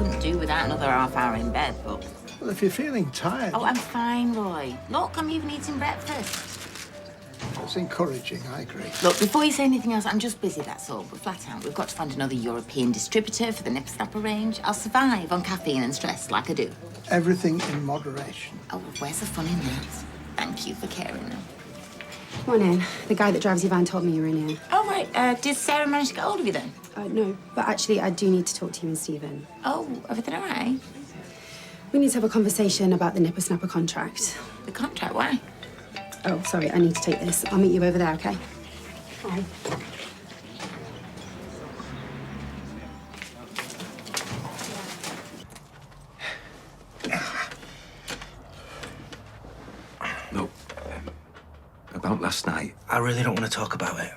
couldn't do without another half hour in bed, but... Well, if you're feeling tired... Oh, I'm fine, Roy. Look, I'm even eating breakfast. It's encouraging, I agree. Look, before you say anything else, I'm just busy, that's all. We're flat out. We've got to find another European distributor for the nipper snapper range. I'll survive on caffeine and stress like I do. Everything in moderation. Oh, where's the fun in that? Thank you for caring, though. Come on in. The guy that drives your van told me you were in here. Oh, right. Did Sarah manage to get hold of you, then? No, but actually, I do need to talk to you and Stephen. Oh, everything all right? We need to have a conversation about the nipper snapper contract. The contract? Why? Oh, sorry, I need to take this. I'll meet you over there, okay? Bye. Look, about last night, I really don't want to talk about it.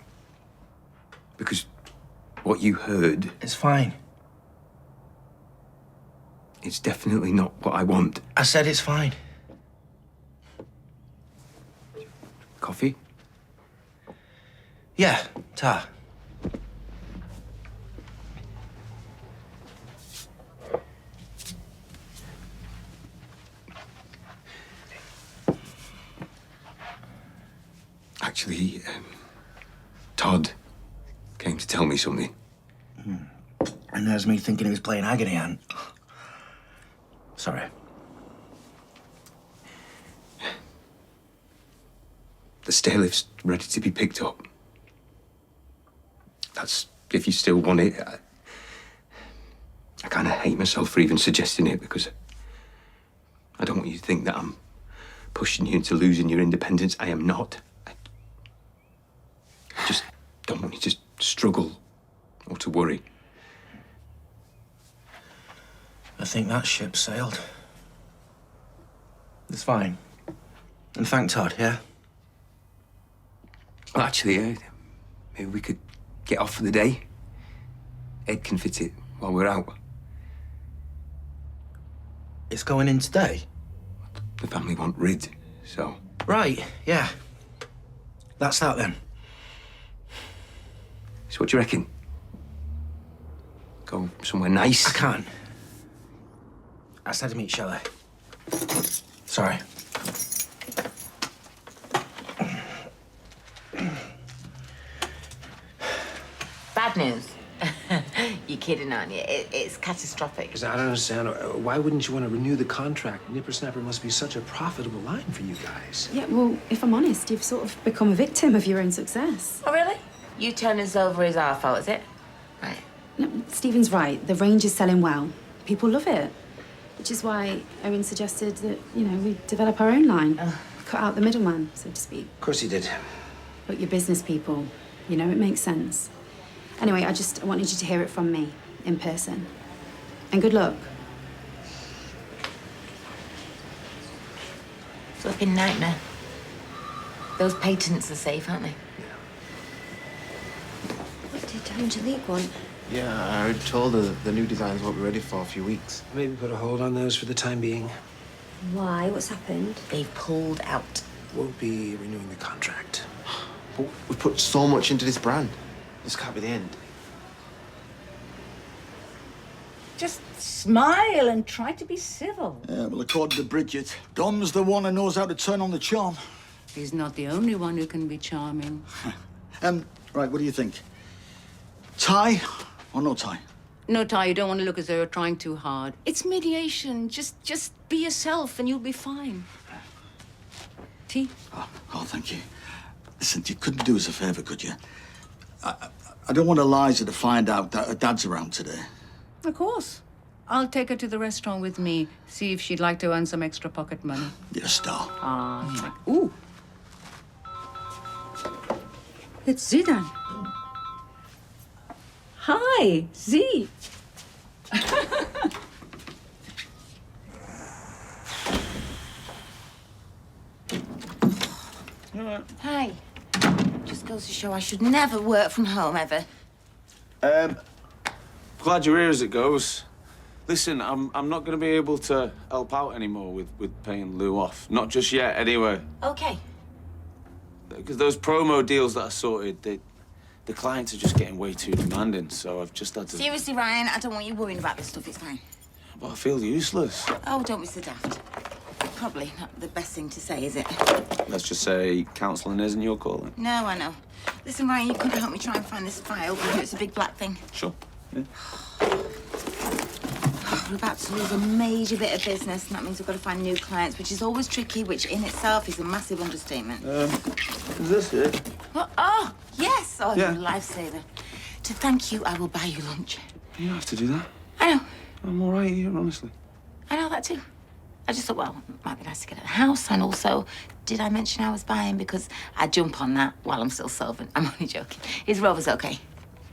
because what you heard, It's fine. it's definitely not what I want. I said it's fine. Coffee? Yeah, ta. Actually, Todd came to tell me something. And there's me thinking he was playing agony aunt. Sorry. The stairlift's ready to be picked up. That's if you still want it. I kind of hate myself for even suggesting it because I don't want you to think that I'm pushing you into losing your independence. I am not. I just don't want you to struggle or to worry. I think that ship sailed. It's fine. And thank Todd, yeah? Well, actually, maybe we could get off for the day. Ed can fit it while we're out. It's going in today? The family want rid, so... Right, yeah. That's that then. So what do you reckon? Go somewhere nice? I can't. I said to meet Shelley. Sorry. Bad news. You're kidding, aren't you? It's catastrophic. Because I don't understand. Why wouldn't you want to renew the contract? Nipper Snapper must be such a profitable line for you guys. Yeah, well, if I'm honest, you've sort of become a victim of your own success. Oh, really? You turn us over is our fault, is it? Right. No, Stephen's right. The range is selling well. People love it. Which is why Owen suggested that, we develop our own line. Cut out the middleman, so to speak. Of course he did. But you're business people. It makes sense. Anyway, I wanted you to hear it from me, in person. And good luck. Flipping nightmare. Those patents are safe, aren't they? What did Angelique want? Yeah, I told her the new designs won't be ready for a few weeks. Maybe put a hold on those for the time being. Why? What's happened? They've pulled out. Won't be renewing the contract. But we put so much into this brand. This can't be the end. Just smile and try to be civil. Yeah, well, according to Bridget, Dom's the one who knows how to turn on the charm. He's not the only one who can be charming. Right, what do you think? Tie or no tie? No, Ty, you don't want to look as though you're trying too hard. It's mediation. Just be yourself and you'll be fine. Tea? Oh, thank you. Listen, you couldn't do us a favour, could you? I don't want Eliza to find out that her dad's around today. Of course. I'll take her to the restaurant with me, see if she'd like to earn some extra pocket money. You're a star. Ooh. It's Zidane. Hi, Z. Hi. Just goes to show I should never work from home, ever. Glad you're here as it goes. Listen, I'm not going to be able to help out anymore with paying Lou off. Not just yet, anyway. Okay. Because those promo deals that I sorted, the clients are just getting way too demanding, so I've just had to... Seriously, Ryan, I don't want you worrying about this stuff. It's fine. But I feel useless. Oh, don't be so daft. Probably not the best thing to say, is it? Let's just say counselling isn't your calling. No, I know. Listen, Ryan, you could help me try and find this file. It's a big black thing. Sure. Yeah. We're about to lose a major bit of business, and that means we've got to find new clients, which is always tricky, which in itself is a massive understatement. Is this it? What? Oh, yes! Oh, Yeah. you're a lifesaver. To thank you, I will buy you lunch. You don't have to do that. I know. I'm all right here, honestly. I know that too. I just thought, well, it might be nice to get at the house, and also, did I mention I was buying? Because I jump on that while I'm still solvent. I'm only joking. Is Rover's okay?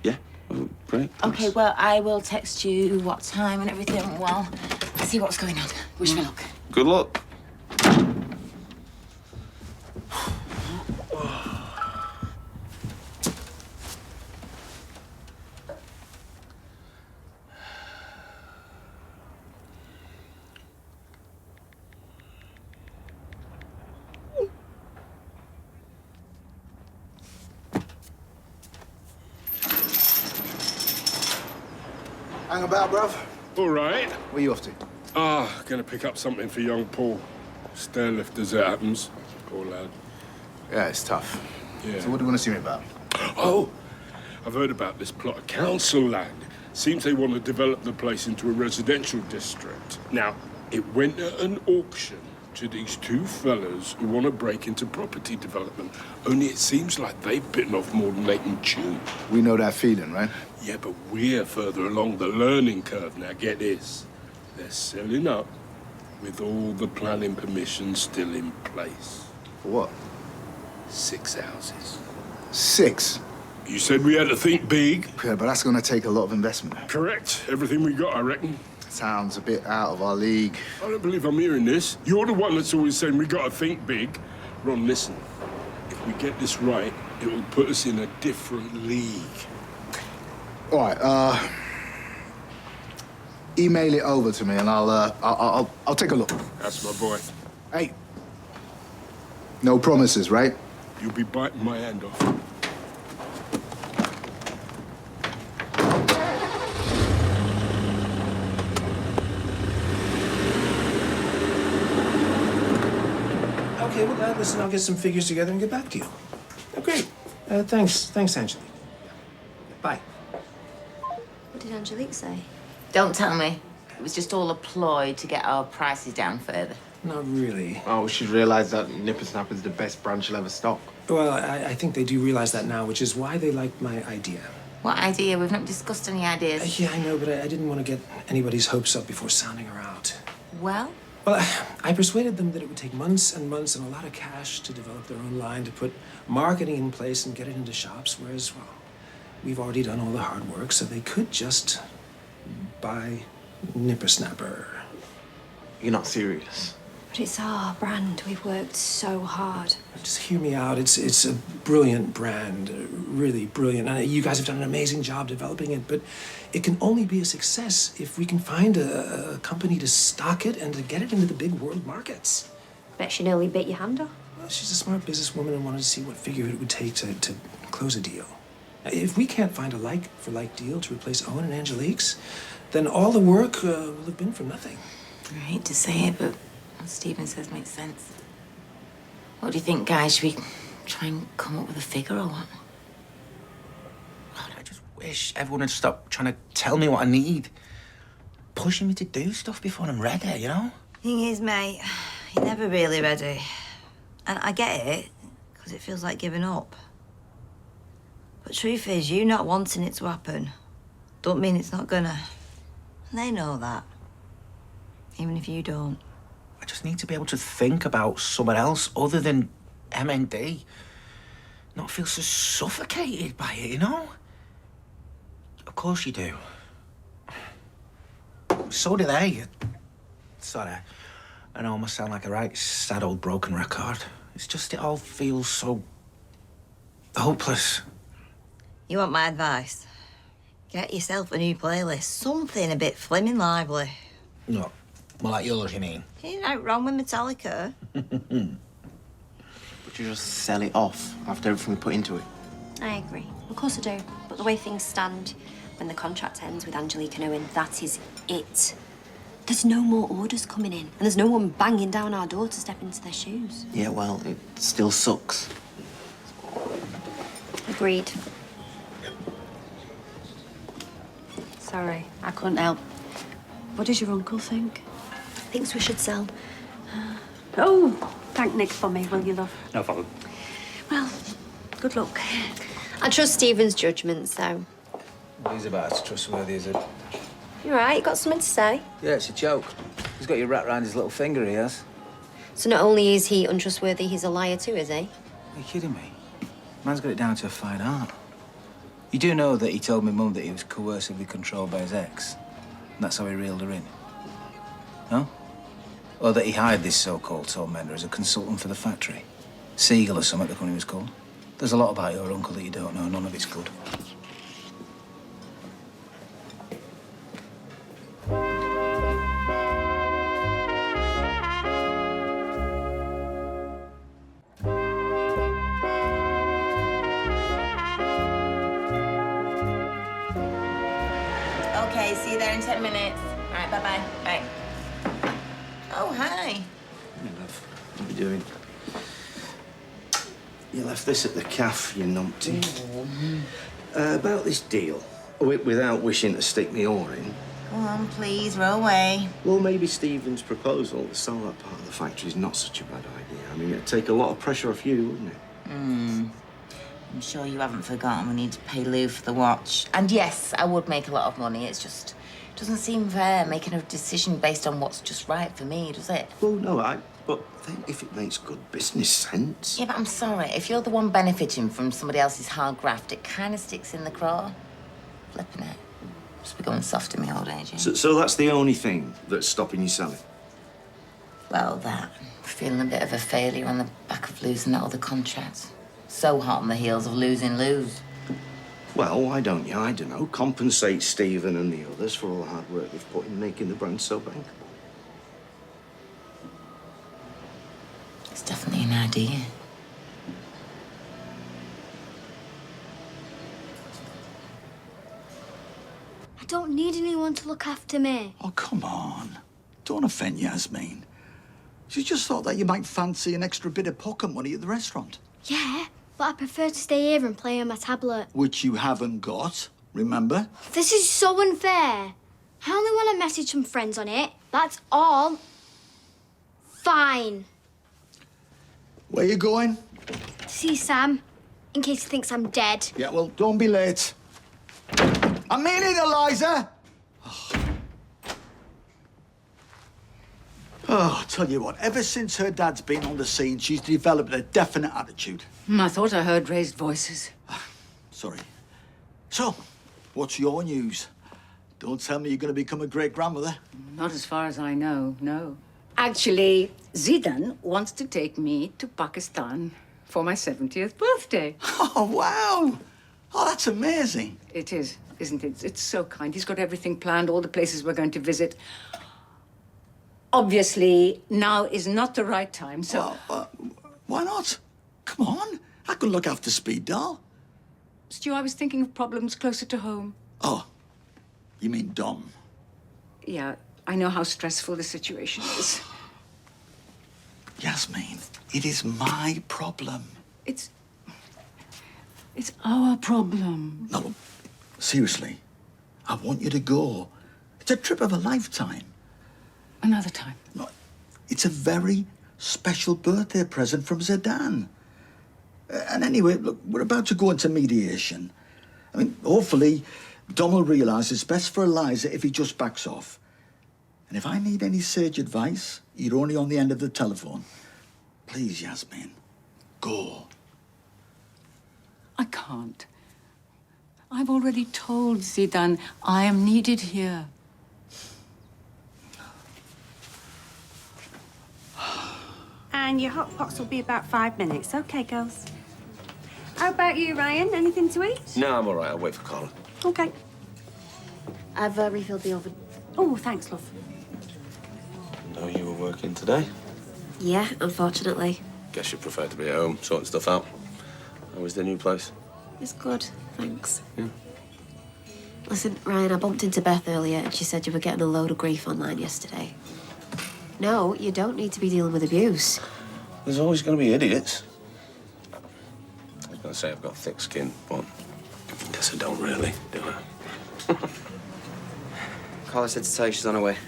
Yeah. Oh, great. Thanks. Okay, well, I will text you what time and everything while I see what's going on. Wish me luck. Good luck. Hang about, bruv. All right. Where you off to? Gonna pick up something for young Paul. Stairlift as it happens. Poor lad. Yeah, it's tough. Yeah. So what do you want to see me about? Oh, I've heard about this plot of council land. Seems they want to develop the place into a residential district. Now, it went at an auction to these two fellas who want to break into property development. Only it seems like they've bitten off more than they can chew. We know that feeling, right? Yeah, but we're further along the learning curve. Now, get this. They're selling up with all the planning permissions still in place. For what? 6 houses. 6? You said we had to think big. Yeah, but that's going to take a lot of investment. Correct. Everything we got, I reckon. Sounds a bit out of our league. I don't believe I'm hearing this. You're the one that's always saying we got to think big. Ron, listen. If we get this right, it will put us in a different league. All right, email it over to me and I'll take a look. That's my boy. Hey, no promises, right? You'll be biting my hand off. Okay, well, listen, I'll get some figures together and get back to you. Oh, great. Thanks, Angelique. Bye. What did Angelique say? Don't tell me. It was just all a ploy to get our prices down further. Not really. Oh, she's realised that Nippersnapper's the best brand she'll ever stock. Well, I think they do realize that now, which is why they like my idea. What idea? We've not discussed any ideas. Yeah, I know, but I didn't want to get anybody's hopes up before sounding her out. Well? Well, I persuaded them that it would take months and months and a lot of cash to develop their own line, to put marketing in place and get it into shops, whereas, well, we've already done all the hard work, so they could just buy Nippersnapper. You're not serious. But it's our brand. We've worked so hard. Just hear me out. It's a brilliant brand, really brilliant. And you guys have done an amazing job developing it, but it can only be a success if we can find a company to stock it and to get it into the big world markets. Bet she nearly bit your hand off. Well, she's a smart businesswoman and wanted to see what figure it would take to close a deal. If we can't find a like-for-like deal to replace Owen and Angelique's, then all the work will have been for nothing. I hate to say it, but what Stephen says makes sense. What do you think, guys? Should we try and come up with a figure or what? God, I just wish everyone would stop trying to tell me what I need. Pushing me to do stuff before I'm ready, you know? Thing is, mate, you're never really ready. And I get it, because it feels like giving up. But truth is, you not wanting it to happen don't mean it's not gonna. And they know that. Even if you don't. I just need to be able to think about someone else other than MND. Not feel so suffocated by it, you know? Of course you do. So do they. Sorry. I know I must sound like a right sad old broken record. It's just it all feels so hopeless. You want my advice? Get yourself a new playlist. Something a bit flimming lively. No, more like yours, you mean? Ain't out wrong with Metallica. But you just sell it off after everything we put into it. I agree. Of course I do. But the way things stand, when the contract ends with Angelique and Owen, that is it. There's no more orders coming in, and there's no one banging down our door to step into their shoes. Yeah, well, it still sucks. Agreed. Sorry, I couldn't help. What does your uncle think? Thinks we should sell. Oh, thank Nick for me, will you, love? No problem. Well, good luck. I trust Stephen's judgment, so... He's about as trustworthy as it. You're right, you got something to say? Yeah, it's a joke. He's got you wrapped around his little finger, he has. So not only is he untrustworthy, he's a liar too, is he? Are you kidding me? Man's got it down to a fine art. You do know that he told me Mum that he was coercively controlled by his ex, and that's how he reeled her in? No? Or that he hired this so-called tormentor as a consultant for the factory? Siegel or something, the company was called. There's a lot about your uncle that you don't know, none of it's good. Okay, see you there in 10 minutes. All right, bye-bye. Bye. Oh, hi. Hey, love. What are you doing? You left this at the cafe, you numpty. About this deal, without wishing to stick me oar in. Go on, please, row away. Well, maybe Stephen's proposal to sell that part of the factory is not such a bad idea. I mean, it'd take a lot of pressure off you, wouldn't it? I'm sure you haven't forgotten we need to pay Lou for the watch. And yes, I would make a lot of money. It's just, it doesn't seem fair making a decision based on what's just right for me, does it? Well, no, but then if it makes good business sense. Yeah, but I'm sorry. If you're the one benefiting from somebody else's hard graft, it kind of sticks in the craw. Flipping it. Just be going soft in my old age. Yeah? So that's the only thing that's stopping you selling? Well, that. Feeling a bit of a failure on the back of losing that other contract. So hot on the heels of losing Lou's. Well, why don't you, I don't know, compensate Stephen and the others for all the hard work they've put in making the brand so bankable? It's definitely an idea. I don't need anyone to look after me. Oh, come on. Don't offend Yasmin. She just thought that you might fancy an extra bit of pocket money at the restaurant. Yeah, but I prefer to stay here and play on my tablet. Which you haven't got, remember? This is so unfair. I only want to message some friends on it. That's all. Fine. Where you going? To see Sam, in case he thinks I'm dead. Yeah, well, don't be late. I mean it, Eliza! Oh, I'll tell you what, ever since her dad's been on the scene, she's developed a definite attitude. I thought I heard raised voices. Sorry. So, what's your news? Don't tell me you're going to become a great-grandmother. Not as far as I know, no. Actually, Zidan wants to take me to Pakistan for my 70th birthday. Oh, wow! Oh, that's amazing. It is, isn't it? It's so kind. He's got everything planned, all the places we're going to visit. Obviously, now is not the right time, so... Why not? Come on. I can look after Speed Doll. Stu, I was thinking of problems closer to home. Oh, you mean Dom? Yeah, I know how stressful the situation is. Yasmin, it is my problem. It's our problem. No, seriously, I want you to go. It's a trip of a lifetime. Another time. No, it's a very special birthday present from Zidane. And anyway, look, we're about to go into mediation. I mean, hopefully, Dom will realise it's best for Eliza if he just backs off. And if I need any sage advice, you're only on the end of the telephone. Please, Yasmin, go. I can't. I've already told Zidane I am needed here. And your hot pots will be about 5 minutes. Okay, girls. How about you, Ryan? Anything to eat? No, I'm all right. I'll wait for Carla. Okay. I've refilled the oven. Oh, thanks, love. Know you were working today? Yeah, unfortunately. Guess you prefer to be at home, sorting stuff out. How was the new place? It's good, thanks. Yeah. Listen, Ryan, I bumped into Beth earlier and she said you were getting a load of grief online yesterday. No, you don't need to be dealing with abuse. There's always going to be idiots. I was going to say I've got thick skin, but I guess I don't really, do I? Carla said to tell you she's on her way.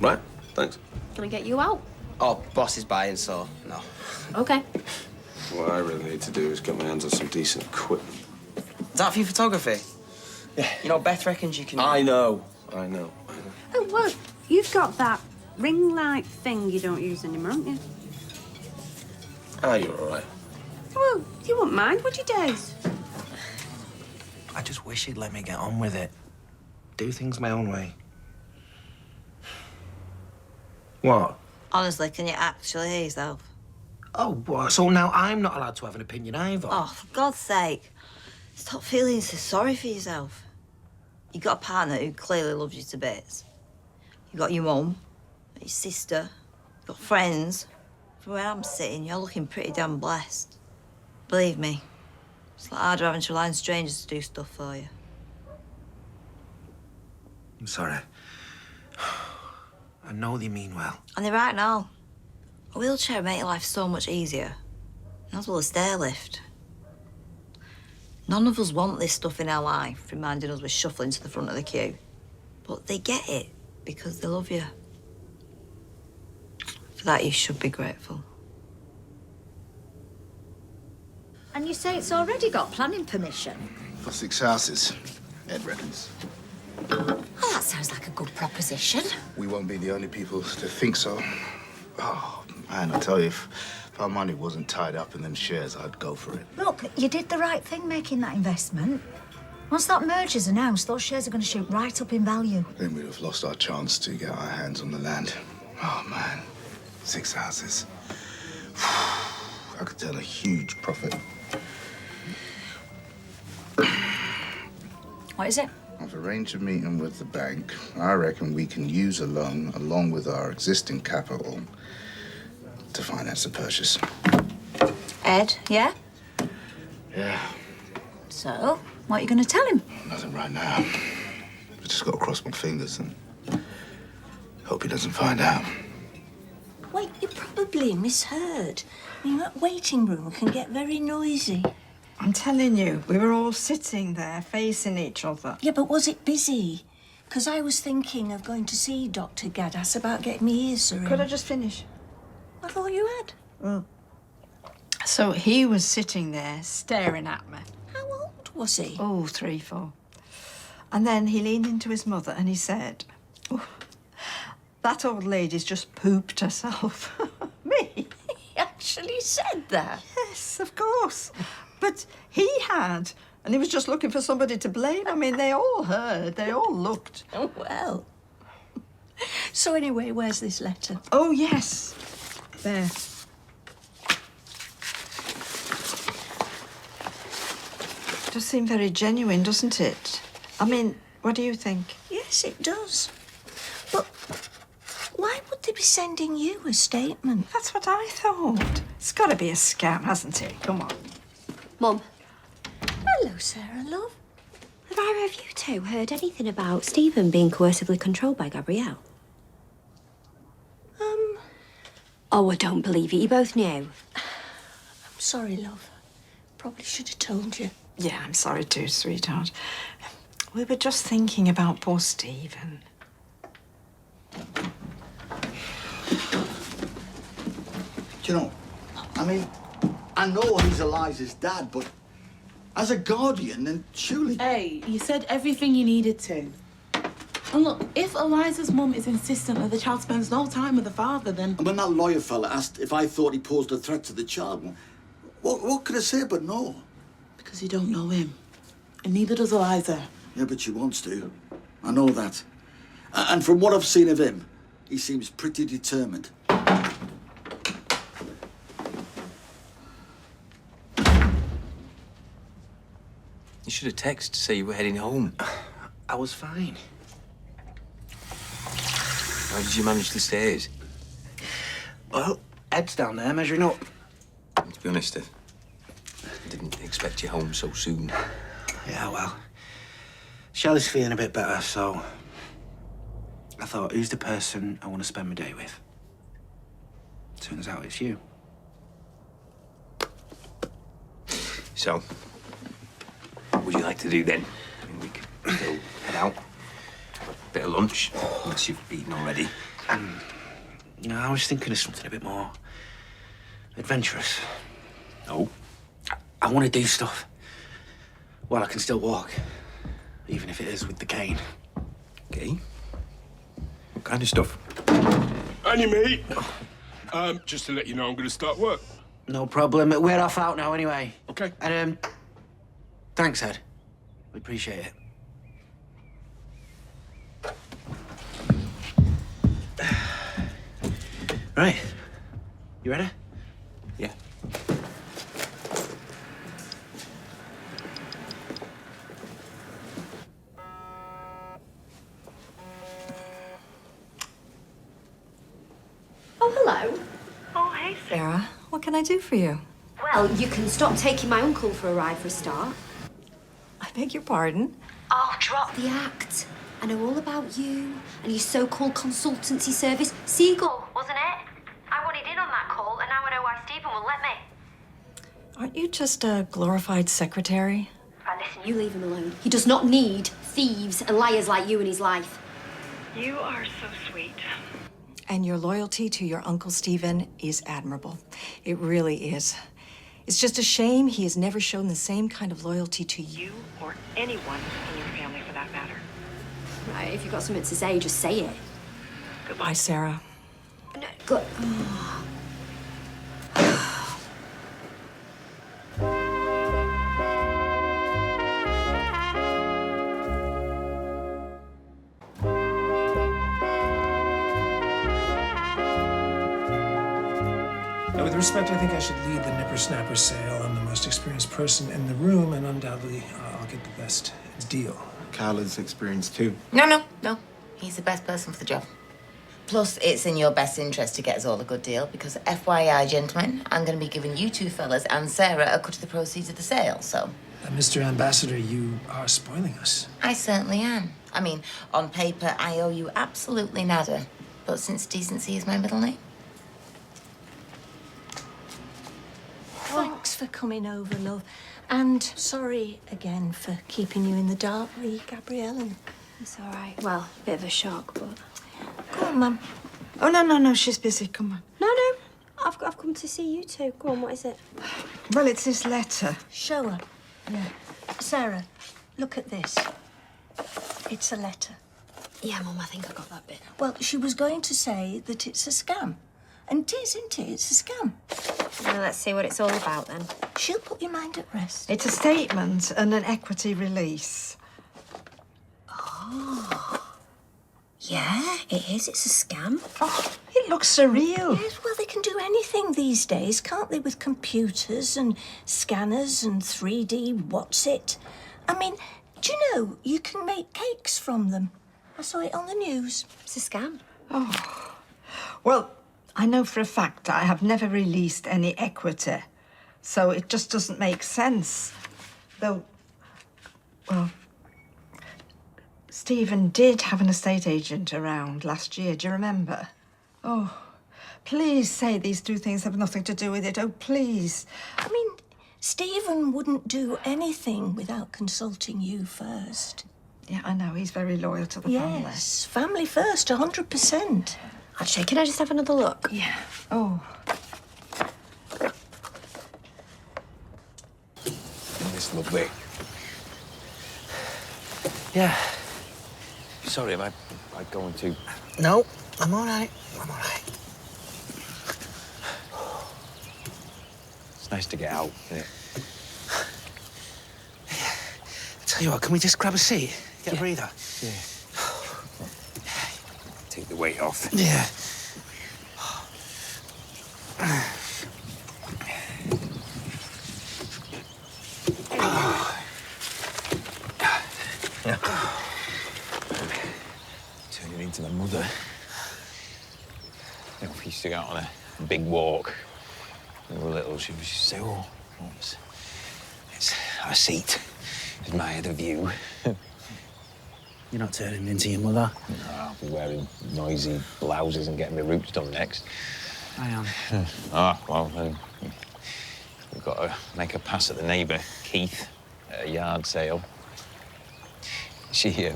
Right, thanks. Can I get you out? Oh, boss is buying, so no. Okay. What I really need to do is get my hands on some decent equipment. Is that for your photography? Yeah. You know, Beth reckons you can... I know. Oh, well, you've got that ring light thing you don't use anymore, haven't you? Ah, you're all right. Well, you wouldn't mind, would you, Days? I just wish he'd let me get on with it. Do things my own way. What? Honestly, can you actually hear yourself? Oh, what? So now I'm not allowed to have an opinion either? Oh, for God's sake. Stop feeling so sorry for yourself. You got a partner who clearly loves you to bits. You got your mum, your sister, you got friends. From where I'm sitting, you're looking pretty damn blessed. Believe me, it's a lot harder having to rely on strangers to do stuff for you. I'm sorry. I know they mean well. And they're right now. A wheelchair would make your life so much easier. As well as stair lift. None of us want this stuff in our life, reminding us we're shuffling to the front of the queue. But they get it because they love you. For that, you should be grateful. And you say it's already got planning permission? For 6 houses, Ed reckons. Oh, that sounds like a good proposition. We won't be the only people to think so. Oh, man, I tell you, if our money wasn't tied up in them shares, I'd go for it. Look, you did the right thing making that investment. Once that merger's announced, those shares are going to shoot right up in value. Then we'd have lost our chance to get our hands on the land. Oh, man. 6 houses. I could turn a huge profit. What is it? I've arranged a meeting with the bank. I reckon we can use a loan along with our existing capital to finance the purchase. Ed, yeah? Yeah. So, what are you going to tell him? Nothing right now. I just got to cross my fingers and hope he doesn't find out. Wait, you probably misheard. I mean, that waiting room can get very noisy. I'm telling you, we were all sitting there facing each other. Yeah, but was it busy? Because I was thinking of going to see Dr. Gaddis about getting my ears syringe. Could I just finish? I thought you had. Mm. So he was sitting there staring at me. How old was he? Oh, 3, 4. And then he leaned into his mother and he said, oh, that old lady's just pooped herself. Me? He actually said that? Yes, of course. But he had, and he was just looking for somebody to blame. I mean, they all heard, they all looked. Oh, well. So anyway, where's this letter? Oh, yes. There. Does seem very genuine, doesn't it? I mean, what do you think? Yes, it does. But why would they be sending you a statement? That's what I thought. It's got to be a scam, hasn't it? Come on. Mum, Hello, Sarah, love. have either of you two heard anything about Stephen being coercively controlled by Gabrielle? Oh, I don't believe it. You both knew. I'm sorry, love. Probably should have told you. Yeah, I'm sorry too, sweetheart. We were just thinking about poor Stephen. Do you know, I mean, I know he's Eliza's dad, but as a guardian, then surely... Hey, you said everything you needed to. And look, if Eliza's mum is insistent that the child spends no time with the father, then... And when that lawyer fella asked if I thought he posed a threat to the child, what could I say but no? Because you don't know him. And neither does Eliza. Yeah, but she wants to. I know that. And from what I've seen of him, he seems pretty determined. You should have texted to say you were heading home. I was fine. How did you manage the stairs? Well, Ed's down there measuring up. To be honest, I didn't expect you home so soon. Yeah, well, Shelley's feeling a bit better, so I thought, who's the person I want to spend my day with? Turns out it's you. So, what would you like to do then? I mean, we could still head out. Bit of lunch, unless you've eaten already. No, I was thinking of something a bit more adventurous. Oh? I want to do stuff while I can still walk, even if it is with the cane. Okay. What kind of stuff? Annie, mate. Just to let you know, I'm going to start work. No problem. We're off out now anyway. Okay. And, thanks, Ed. We appreciate it. Right. You ready? Yeah. Oh, hello. Oh, hey, Sarah. What can I do for you? Well, you can stop taking my uncle for a ride for a start. I beg your pardon? Oh, drop the act. I know all about you and your so-called consultancy service. Seagull, wasn't it? I wanted in on that call, and now I know why Stephen won't let me. Aren't you just a glorified secretary? Right, listen, you leave him alone. He does not need thieves and liars like you in his life. You are so sweet. And your loyalty to your Uncle Stephen is admirable. It really is. It's just a shame he has never shown the same kind of loyalty to you Or anyone in your family, for that matter. Right, if you've got something to say, just say it. Goodbye, Sarah. No, good. Now, with respect, I think I should lead the nipper-snapper sale. I'm the most experienced person in the room, and undoubtedly, I'll get the best deal. Carla's experienced too. No. He's the best person for the job. Plus, it's in your best interest to get us all a good deal because, FYI, gentlemen, I'm going to be giving you two fellas and Sarah a cut of the proceeds of the sale, so... Mr. Ambassador, you are spoiling us. I certainly am. I mean, on paper, I owe you absolutely nada. But since decency is my middle name... Thanks for coming over, love. And sorry again for keeping you in the dark, Gabrielle. And... It's all right. Well, a bit of a shock, but... Go on, Mum. Oh, no, she's busy. Come on. No, I've come to see you two. Go on, what is it? Well, it's this letter. Show her. Yeah. Sarah, look at this. It's a letter. Yeah, Mum, I think I got that bit. Well, she was going to say that it's a scam. And it is, isn't it? It's a scam. Well, let's see what it's all about, then. She'll put your mind at rest. It's a statement and an equity release. Oh. Yeah, it is. It's a scam. Oh, it looks surreal. Yes, well, they can do anything these days, can't they, with computers and scanners and 3D what's it? I mean, do you know, you can make cakes from them. I saw it on the news. It's a scam. Oh. Well, I know for a fact I have never released any equity, so it just doesn't make sense. Though, well, Stephen did have an estate agent around last year, do you remember? Oh, please say these two things have nothing to do with it. Oh, please. I mean, Stephen wouldn't do anything without consulting you first. Yeah, I know. He's very loyal to the family. Yes, family first, 100%. Actually, can I just have another look? Yeah. Oh. Isn't this lovely? Yeah. Sorry, am I going to... No, I'm all right. I'm all right. It's nice to get out, isn't it? I tell you what, can we just grab a seat? Get a breather? Yeah. Take the weight off. Yeah. Turning into my mother. You know, we used to go out on a big walk. When we were little, she would say, oh, it's our seat. Admire the view. You're not turning into your mother. No, I'll be wearing noisy blouses and getting my roots done next. I am. Well, we've got to make a pass at the neighbour, Keith, at a yard sale. She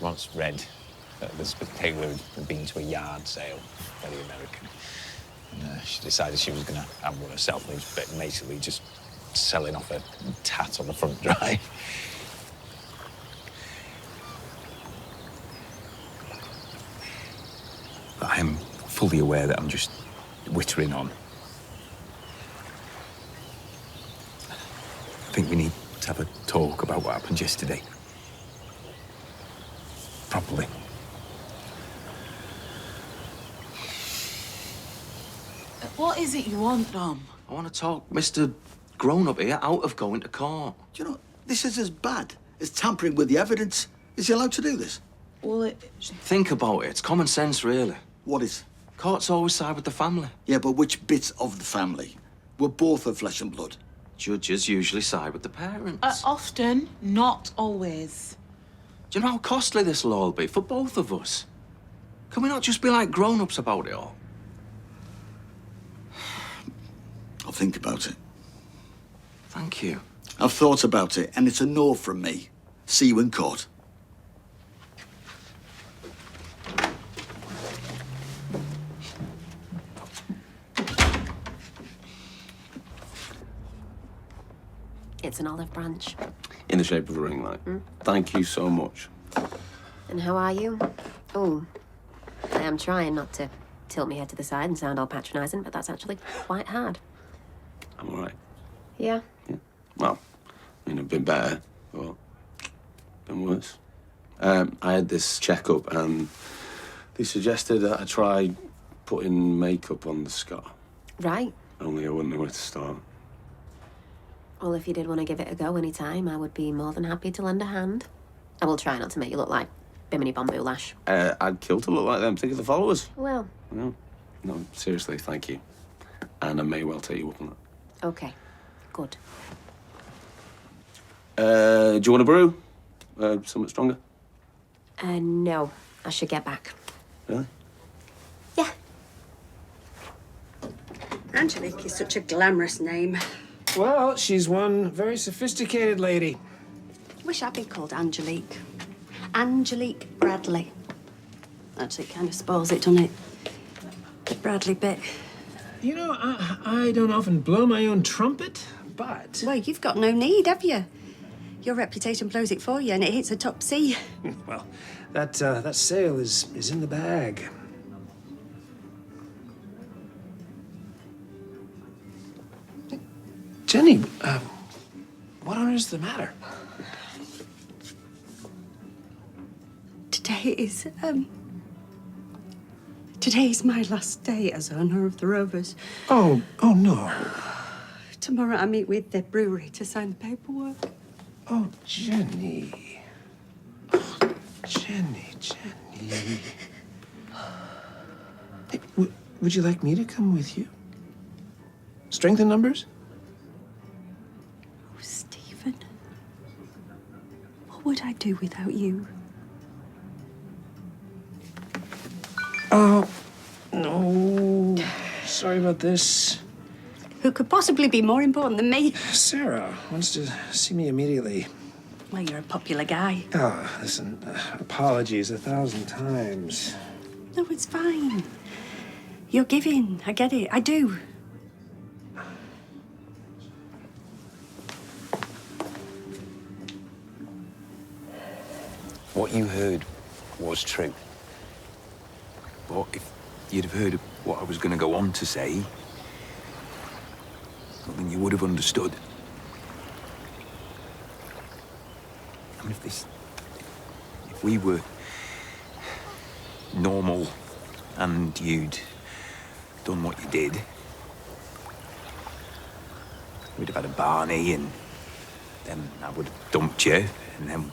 wants red. Elizabeth Taylor had been to a yard sale, very American. And she decided she was going to have one herself, and it was basically just selling off a tat on the front drive. I'm fully aware that I'm just wittering on. I think we need to have a talk about what happened yesterday. Properly. What is it you want, Dom? I want to talk Mr. Grown-up here out of going to court. Do you know, this is as bad as tampering with the evidence. Is he allowed to do this? Well, Think about it. It's common sense, really. What is? Courts always side with the family. Yeah, but which bits of the family? We're both of flesh and blood. Judges usually side with the parents. Often, not always. Do you know how costly this will all be for both of us? Can we not just be like grown-ups about it all? I'll think about it. Thank you. I've thought about it, and it's a no from me. See you in court. It's an olive branch. In the shape of a ring light. Thank you so much. And how are you? Oh, I am trying not to tilt my head to the side and sound all patronising, but that's actually quite hard. I'm all right. Yeah? Well, I mean, I've been better, but been worse. I had this checkup, and they suggested that I try putting makeup on the scar. Right. Only I wouldn't know where to start. Well, if you did want to give it a go any time, I would be more than happy to lend a hand. I will try not to make you look like Bimini Bamboo Lash. I'd kill to look like them. Think of the followers. Well, No, seriously, thank you. And I may well take you up on that. okay. Good. Do you want a brew? Something stronger? No. I should get back. Really? Angelique is such a glamorous name. Well, she's one very sophisticated lady. Wish I'd been called Angelique. Angelique Bradley. Actually, it kind of spoils it, doesn't it? The Bradley bit. You know, I don't often blow my own trumpet, but... Well, you've got no need, have you? Your reputation blows it for you, and it hits a top C. Well, that sale is in the bag. Jenny, what on earth is the matter? Today is my last day as owner of the Rovers. Oh no. Tomorrow I meet with the brewery to sign the paperwork. Oh, Jenny. Oh, Jenny. Hey, would you like me to come with you? Strength in numbers? Oh, Stephen. What would I do without you? Oh, no. Sorry about this. Who could possibly be more important than me? Sarah wants to see me immediately. Well, you're a popular guy. Oh, listen, apologies 1,000 times. No, it's fine. You're giving. I get it. I do. What you heard was true. But if you'd have heard what I was going to go on to say, well, then you would have understood. I mean, if we were normal and you'd done what you did, we'd have had a Barney, and then I would have dumped you, and then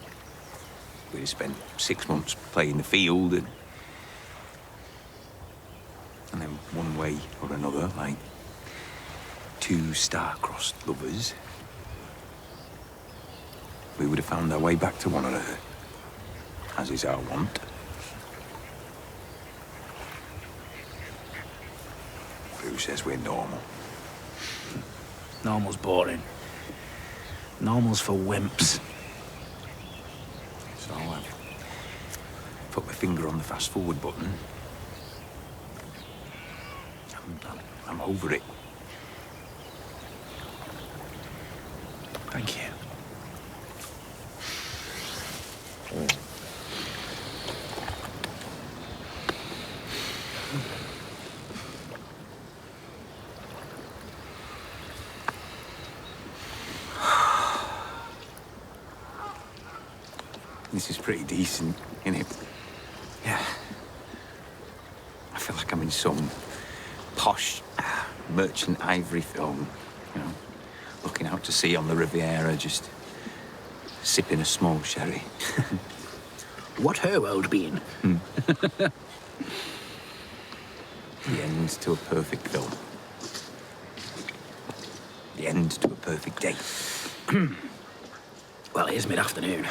we'd have spent 6 months playing the field, and then one way or another, like two star-crossed lovers, we would have found our way back to one another, as is our wont. Who says we're normal? Normal's boring. Normal's for wimps. So I put my finger on the fast-forward button. I'm over it. Thank you. This is pretty decent, isn't it? Yeah. I feel like I'm in some posh merchant ivory film, you know, looking out to sea on the Riviera, just sipping a small sherry. What her world been? The end to a perfect film. The end to a perfect day. Well, it is mid-afternoon.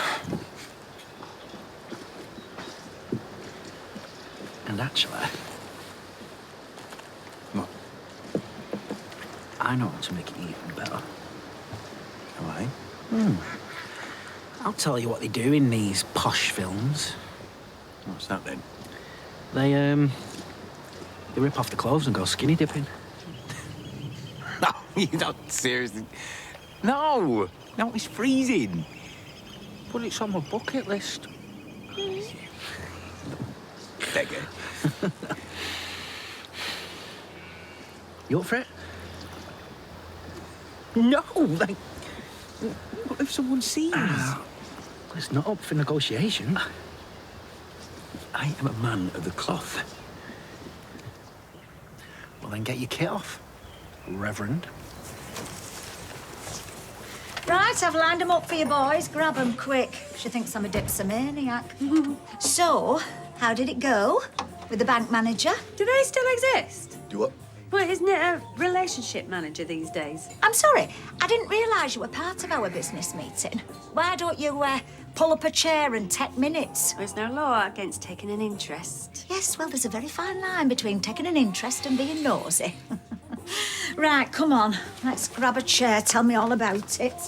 And actually... What? I know how to make it even better. Am I? I'll tell you what they do in these posh films. What's that then? They rip off the clothes and go skinny dipping. No, you're not seriously. No, it's freezing. But it's on my bucket list. Beggar. You up for it? No, like, what if someone sees? It's not up for negotiation. I am a man of the cloth. Well, then get your kit off, Reverend. Right, I've lined them up for you boys. Grab them quick. She thinks I'm a dipsomaniac. So, how did it go with the bank manager? Do they still exist? Do what? Well, isn't it a relationship manager these days? I'm sorry, I didn't realise you were part of our business meeting. Why don't you pull up a chair and take minutes? There's no law against taking an interest. Yes, well, there's a very fine line between taking an interest and being nosy. Right, come on. Let's grab a chair. Tell me all about it.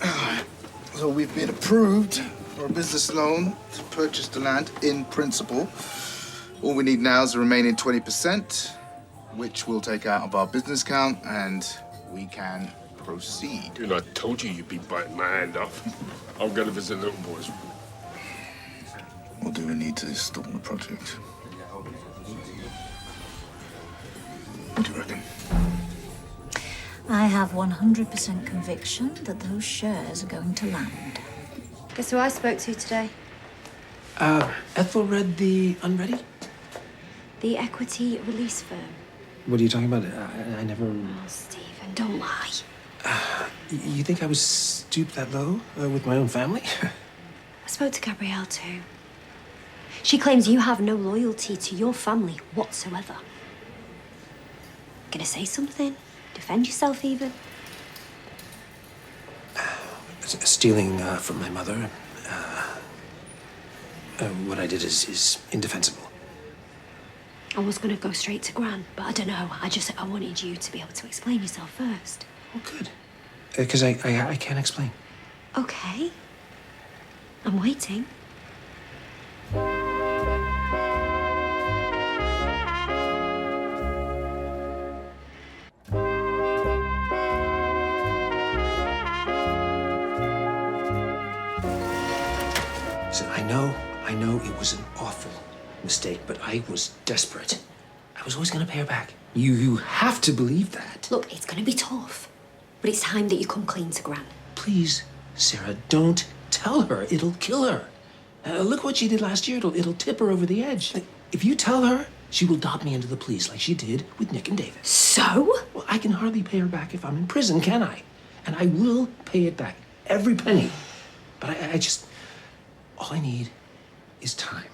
So we've been approved for a business loan to purchase the land in principle. All we need now is the remaining 20%, which we'll take out of our business account, and we can proceed. Dude, I told you you'd be biting my hand off. I'll go to visit little boys. What do we need to stop the project? What do you reckon? I have 100% conviction that those shares are going to land. Guess who I spoke to today? Ethelred the Unready? The equity release firm. What are you talking about? I never... Oh, Stephen, don't lie. You think I was stooped that low with my own family? I spoke to Gabrielle too. She claims you have no loyalty to your family whatsoever. Gonna say something? Defend yourself even? Stealing from my mother. What I did is indefensible. I was gonna go straight to Gran, but I don't know. I wanted you to be able to explain yourself first. Oh, good. Because I can't explain. Okay. I'm waiting. So I know it was an awful mistake, but I was desperate. I was always gonna pay her back. You have to believe that. Look, it's gonna be tough, but it's time that you come clean to Gran. Please, Sarah, don't tell her. It'll kill her. Look what she did last year. It'll tip her over the edge. If you tell her, she will dob me into the police like she did with Nick and David. So? Well, I can hardly pay her back if I'm in prison, can I? And I will pay it back, every penny. But I just... all I need is time.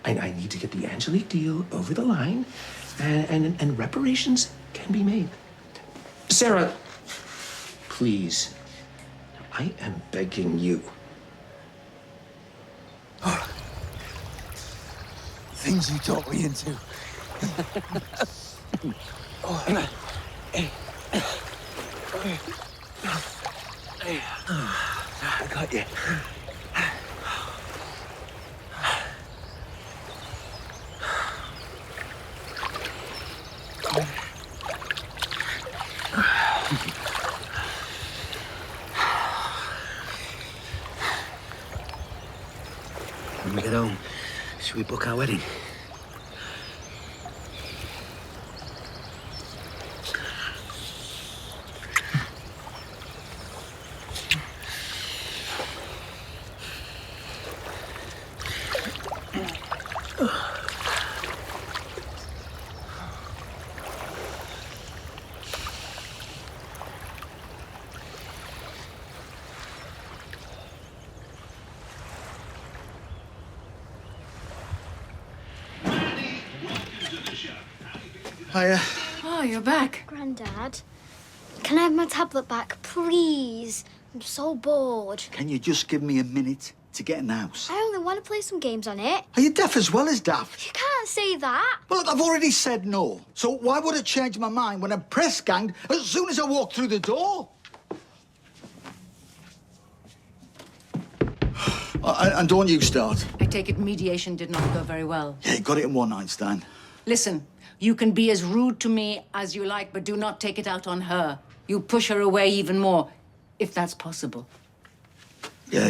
I need to get the Angelique deal over the line, and reparations can be made. Sarah, please, I am begging you. things you talk me into. I got you. When we get home, should we book our wedding? Hiya. Oh, you're back. Grandad, can I have my tablet back, please? I'm so bored. Can you just give me a minute to get in the house? I only want to play some games on it. Are you deaf as well as daft? You can't say that. Well, look, I've already said no. So why would it change my mind when I'm press ganged as soon as I walk through the door? And don't you start. I take it mediation did not go very well. Yeah, you got it in one, Einstein. Listen, you can be as rude to me as you like, but do not take it out on her. You push her away even more, if that's possible. Yeah,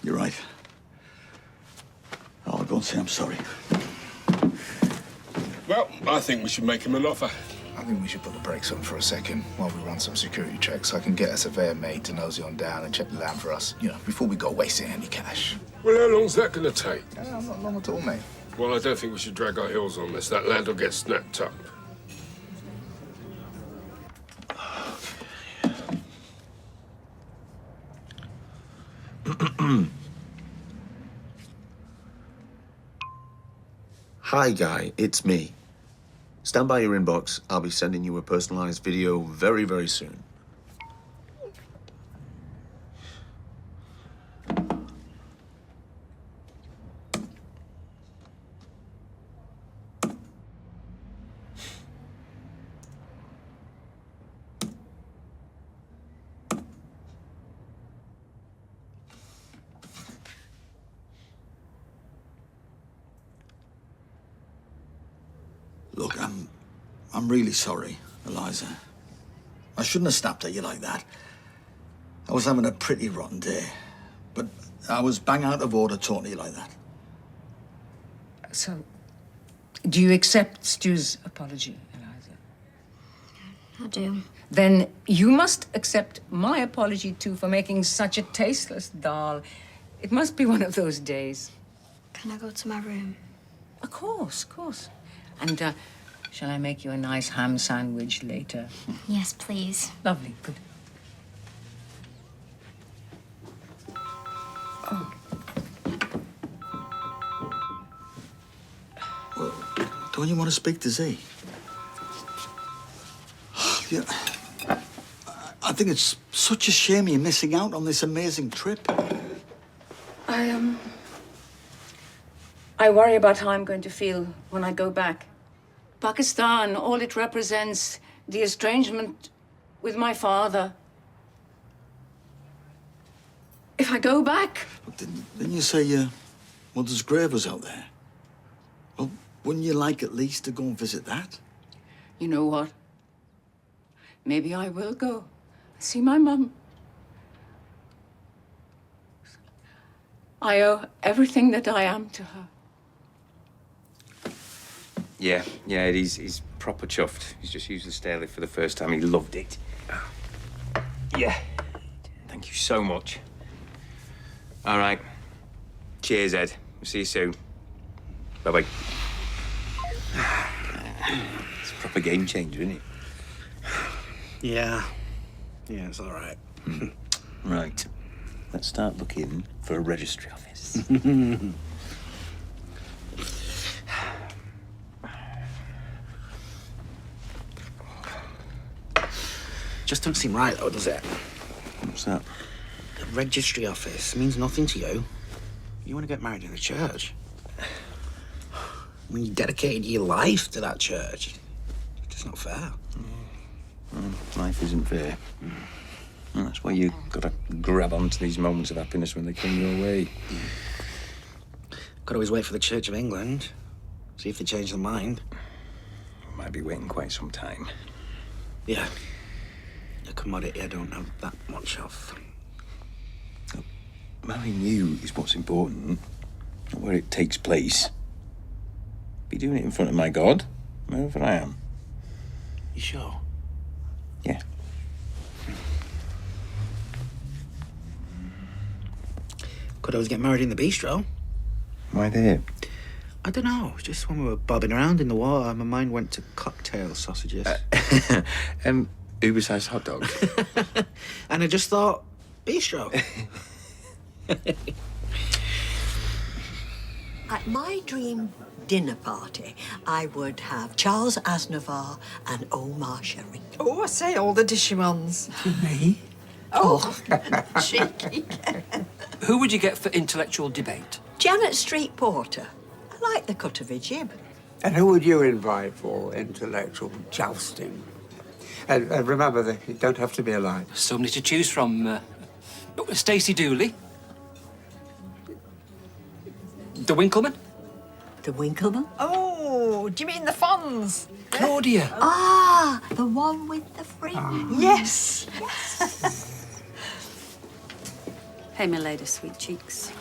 you're right. I'll go and say I'm sorry. Well, I think we should make him an offer. I think we should put the brakes on for a second while we run some security checks. I can get a surveyor made to nosy on down and check the land for us, before we go wasting any cash. Well, how long's that going to take? Not long at all, mate. Well, I don't think we should drag our heels on this. That land will get snapped up. Hi, Guy. It's me. Stand by your inbox. I'll be sending you a personalized video very, very soon. Look, I'm really sorry, Eliza. I shouldn't have snapped at you like that. I was having a pretty rotten day, but I was bang out of order talking to you like that. So, do you accept Stu's apology, Eliza? I do. Then you must accept my apology, too, for making such a tasteless doll. It must be one of those days. Can I go to my room? Of course. And, shall I make you a nice ham sandwich later? Yes, please. Lovely, good. Well, don't you want to speak to Z? Yeah. I think it's such a shame you're missing out on this amazing trip. I worry about how I'm going to feel when I go back. Pakistan, all it represents, the estrangement with my father. If I go back... Didn't you say your mother's grave was out there? Well, wouldn't you like at least to go and visit that? You know what? Maybe I will go see my mum. I owe everything that I am to her. Yeah, he's proper chuffed. He's just used the stairlift for the first time. He loved it. Yeah. Thank you so much. All right. Cheers, Ed. We'll see you soon. Bye-bye. It's a proper game changer, isn't it? Yeah, it's all right. Right. Let's start looking for a registry office. Just don't seem right, though, does it? What's that? The registry office means nothing to you. You want to get married in a church. I mean, you dedicated your life to that church. It's just not fair. Life isn't fair. And that's why you gotta grab onto these moments of happiness when they come your way. Could always wait for the Church of England. See if they change their mind. Might be waiting quite some time. Yeah. A commodity I don't have that much of. Marrying you is what's important, not where it takes place. Be doing it in front of my God, wherever I am. You sure? Yeah. Could always get married in the bistro. Why there? I don't know. Just when we were bobbing around in the water, my mind went to cocktail sausages. Uber-sized hot dog. And I just thought, bistro. At my dream dinner party, I would have Charles Aznavour and Omar Sharif. Oh, I say all the dishy ones. Me? Oh, cheeky. Who would you get for intellectual debate? Janet Street Porter. I like the cut of her jib. And who would you invite for intellectual jousting? And remember that you don't have to be alive. So many to choose from. Stacey Dooley. The Winkleman. The Winkleman? Oh, do you mean the Fonz? Claudia. Ah, the one with the fringe. Yes. Hey, my lady, sweet cheeks.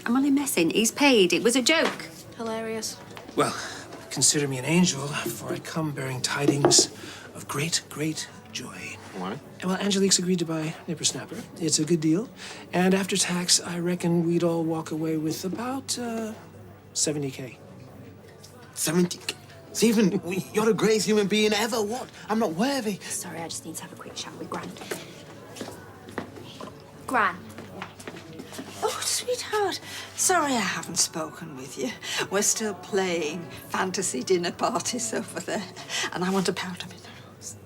I'm only messing. He's paid. It was a joke. Hilarious. Well, consider me an angel, for I come bearing tidings of great, great joy. What? Well, Angelique's agreed to buy Nippersnapper. It's a good deal. And after tax, I reckon we'd all walk away with about, $70K. 70. Stephen, you're the greatest human being ever. What? I'm not worthy. Sorry, I just need to have a quick chat with Gran. Gran. Oh, sweetheart. Sorry I haven't spoken with you. We're still playing fantasy dinner parties over there, and I want a powder minerals.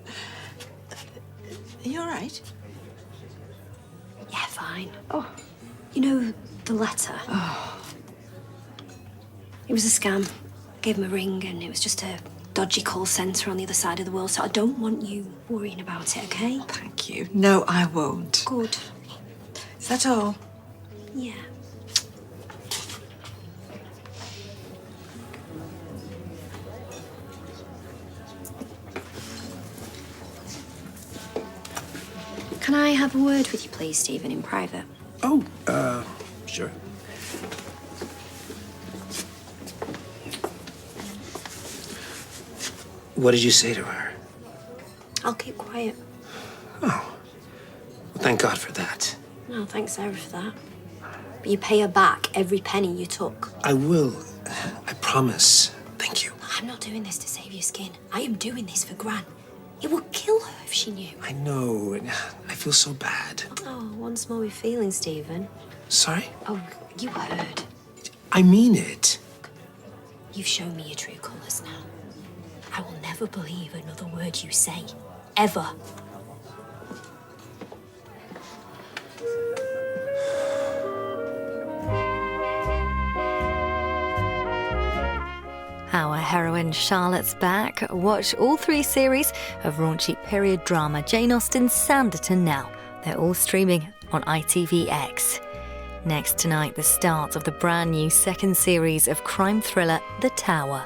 Are you all right? Yeah, fine. Oh, you know the letter? Oh. It was a scam. Gave him a ring, and it was just a dodgy call centre on the other side of the world, so I don't want you worrying about it, okay? Thank you. No, I won't. Good. Is that all? Yeah. Can I have a word with you, please, Stephen, in private? Oh, sure. What did you say to her? I'll keep quiet. Oh. Well, thank God for that. No, thanks, Sarah, for that. But you pay her back every penny you took. I will. I promise. Thank you. I'm not doing this to save your skin. I am doing this for Gran. It would kill her if she knew. I know. I feel so bad. Oh, once more with feelings, Stephen. Sorry? Oh, you heard. I mean it. You've shown me your true colours now. I will never believe another word you say. Ever. Our heroine Charlotte's back. Watch all 3 series of raunchy period drama Jane Austen's Sanditon now. They're all streaming on ITVX. Next tonight, the start of the brand new 2nd series of crime thriller The Tower.